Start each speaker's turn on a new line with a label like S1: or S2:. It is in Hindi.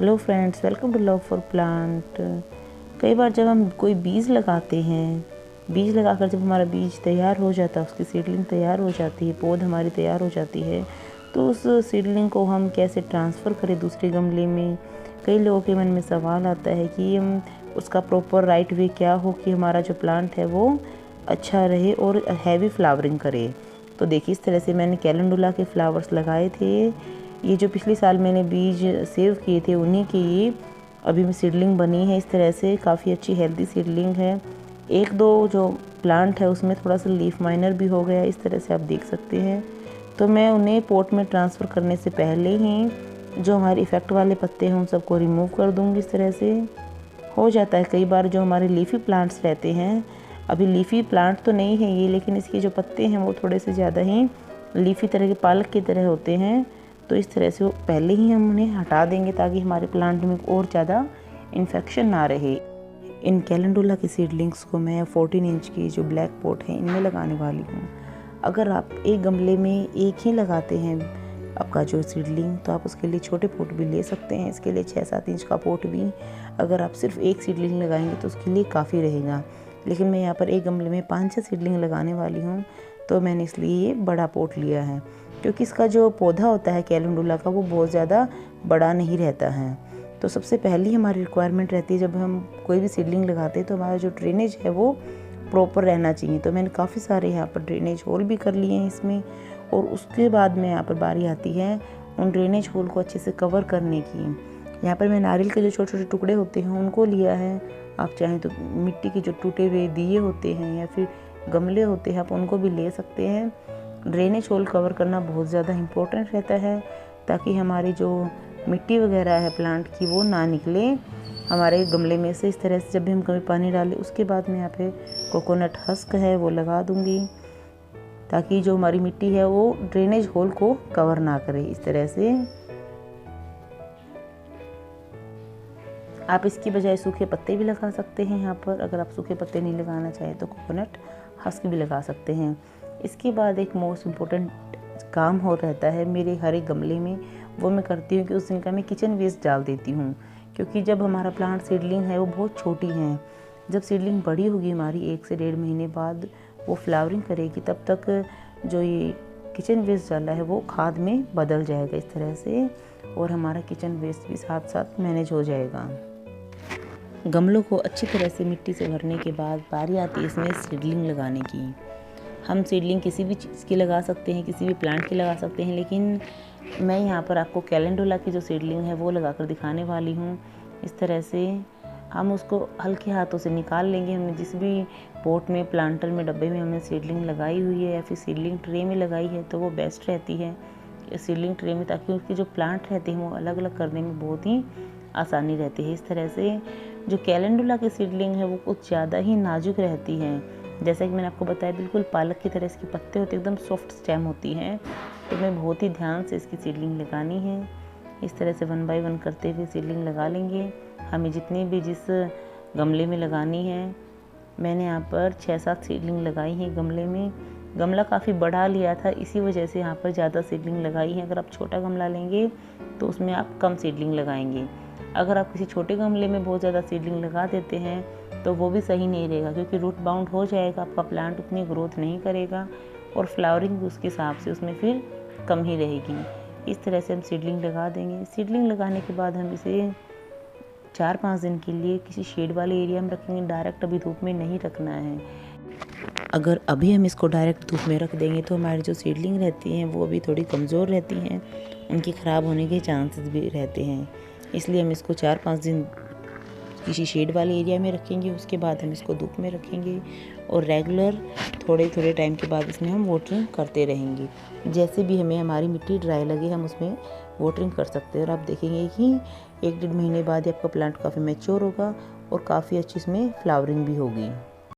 S1: Hello friends, welcome to love for plant. कई बार जब हम कोई बीज लगाते हैं, बीज लगाकर जब हमारा बीज तैयार हो जाता है, उसकी सीडलिंग तैयार हो जाती है, पौध हमारी तैयार हो जाती है, तो उस सीडलिंग को हम कैसे ट्रांसफ़र करें दूसरे गमले में। कई लोगों के मन में सवाल आता है कि हम उसका प्रॉपर राइट वे क्या हो कि हमारा जो प्लांट है वो अच्छा रहे और हैवी फ्लावरिंग करे। तो देखिए, इस तरह से मैंने कैलेंडुला के फ्लावर्स लगाए थे। ये जो पिछले साल मैंने बीज सेव किए थे उन्हीं की ये अभी में सीडलिंग बनी है। इस तरह से काफ़ी अच्छी हेल्दी सीडलिंग है। एक दो जो प्लांट है उसमें थोड़ा सा लीफ माइनर भी हो गया, इस तरह से आप देख सकते हैं। तो मैं उन्हें पॉट में ट्रांसफ़र करने से पहले ही जो हमारे इफ़ेक्ट वाले पत्ते हैं उन सबको रिमूव कर दूँगी। इस तरह से हो जाता है कई बार जो हमारे लीफी प्लांट्स रहते हैं, अभी लीफी प्लांट तो नहीं है ये, लेकिन इसके जो पत्ते हैं वो थोड़े से ज़्यादा ही लीफी तरह के पालक की तरह होते हैं। तो इस तरह से वो पहले ही हम उन्हें हटा देंगे ताकि हमारे प्लांट में और ज़्यादा इन्फेक्शन ना रहे। इन कैलेंडुला की सीडलिंग्स को मैं 14 इंच की जो ब्लैक पॉट है इनमें लगाने वाली हूँ। अगर आप एक गमले में एक ही लगाते हैं आपका जो सीडलिंग, तो आप उसके लिए छोटे पॉट भी ले सकते हैं। इसके लिए 6-7 इंच का पॉट भी अगर आप सिर्फ एक सीडलिंग लगाएंगे तो उसके लिए काफ़ी रहेगा। लेकिन मैं यहाँ पर एक गमले में 5-6 सीडलिंग लगाने वाली हूँ, तो मैंने इसलिए ये बड़ा पॉट लिया है, क्योंकि इसका जो पौधा होता है कैलेंडुला का वो बहुत ज़्यादा बड़ा नहीं रहता है। तो सबसे पहली हमारी रिक्वायरमेंट रहती है जब हम कोई भी सीडलिंग लगाते हैं तो हमारा जो ड्रेनेज है वो प्रॉपर रहना चाहिए। तो मैंने काफ़ी सारे यहाँ पर ड्रेनेज होल भी कर लिए हैं इसमें, और उसके बाद में यहाँ पर बारी आती है उन ड्रेनेज होल को अच्छे से कवर करने की। यहाँ पर मैं नारियल के जो छोटे छोटे टुकड़े होते हैं उनको लिया है। आप चाहें तो मिट्टी के जो टूटे हुए दिए होते हैं या फिर गमले होते हैं आप उनको भी ले सकते हैं। ड्रेनेज होल कवर करना बहुत ज़्यादा इम्पोर्टेंट रहता है ताकि हमारी जो मिट्टी वगैरह है प्लांट की वो ना निकले हमारे गमले में से। इस तरह से जब भी हम कभी पानी डालें उसके बाद में यहाँ पे कोकोनट हस्क है वो लगा दूँगी ताकि जो हमारी मिट्टी है वो ड्रेनेज होल को कवर ना करे। इस तरह से आप इसकी बजाय सूखे पत्ते भी लगा सकते हैं यहाँ पर। अगर आप सूखे पत्ते नहीं लगाना चाहें तो कोकोनट हस्क भी लगा सकते हैं। इसके बाद एक मोस्ट इम्पोर्टेंट काम हो रहता है मेरे हर एक गमले में, वो मैं करती हूँ कि उस दिन का मैं किचन वेस्ट डाल देती हूँ। क्योंकि जब हमारा प्लांट सीडलिंग है वो बहुत छोटी है, जब सीडलिंग बड़ी होगी हमारी 1 से 1.5 महीने बाद वो फ्लावरिंग करेगी, तब तक जो ये किचन वेस्ट डाला है वो खाद में बदल जाएगा इस तरह से, और हमारा किचन वेस्ट भी साथ साथ मैनेज हो जाएगा। गमलों को अच्छी तरह से मिट्टी से भरने के बाद बारी आती है इसमें सीडलिंग लगाने की। हम सीडलिंग किसी भी चीज़ की लगा सकते हैं, किसी भी प्लांट की लगा सकते हैं, लेकिन मैं यहाँ पर आपको कैलेंडुला की जो सीडलिंग है वो लगाकर दिखाने वाली हूँ। इस तरह से हम उसको हल्के हाथों से निकाल लेंगे। हमने जिस भी पॉट में, प्लांटर में, डब्बे में हमने सीडलिंग लगाई हुई है या फिर सीडलिंग ट्रे में लगाई है तो वो बेस्ट रहती है सीडलिंग ट्रे में, ताकि उसके जो प्लांट रहते हैं वो अलग अलग करने में बहुत ही आसानी रहती है। इस तरह से जो कैलेंडुला की सीडलिंग है वो कुछ ज़्यादा ही नाजुक रहती है। जैसा कि मैंने आपको बताया, बिल्कुल पालक की तरह इसके पत्ते होते, एकदम सॉफ्ट स्टेम होती हैं। तो मैं बहुत ही ध्यान से इसकी सीडलिंग लगानी है। इस तरह से 1 बाय 1 करते हुए सीडलिंग लगा लेंगे। हमें जितनी भी जिस गमले में लगानी है, मैंने यहाँ पर 6-7 सीडलिंग लगाई हैं गमले में। गमला काफ़ी बड़ा लिया था, इसी वजह से यहाँ पर ज़्यादा सीडलिंग लगाई है। अगर आप छोटा गमला लेंगे तो उसमें आप कम सीडलिंग लगाएंगे। अगर आप किसी छोटे गमले में बहुत ज़्यादा सीडलिंग लगा देते हैं तो वो भी सही नहीं रहेगा, क्योंकि रूट बाउंड हो जाएगा, आपका प्लांट उतनी ग्रोथ नहीं करेगा और फ्लावरिंग भी उसके हिसाब से उसमें फिर कम ही रहेगी। इस तरह से हम सीडलिंग लगा देंगे। सीडलिंग लगाने के बाद हम इसे 4-5 दिन के लिए किसी शेड वाले एरिया में रखेंगे। डायरेक्ट अभी धूप में नहीं रखना है। अगर अभी हम इसको डायरेक्ट धूप में रख देंगे तो हमारी जो सीडलिंग रहती हैं वो अभी थोड़ी कमज़ोर रहती हैं, उनकी ख़राब होने के चांसेस भी रहते हैं। इसलिए हम इसको 4-5 दिन किसी शेड वाले एरिया में रखेंगे। उसके बाद हम इसको धूप में रखेंगे और रेगुलर थोड़े थोड़े टाइम के बाद इसमें हम वाटरिंग करते रहेंगे। जैसे भी हमें हमारी मिट्टी ड्राई लगे हम उसमें वाटरिंग कर सकते हैं, और आप देखेंगे कि 1-1.5 महीने बाद आपका प्लांट काफ़ी मैच्योर होगा और काफ़ी अच्छी इसमें फ्लावरिंग भी होगी।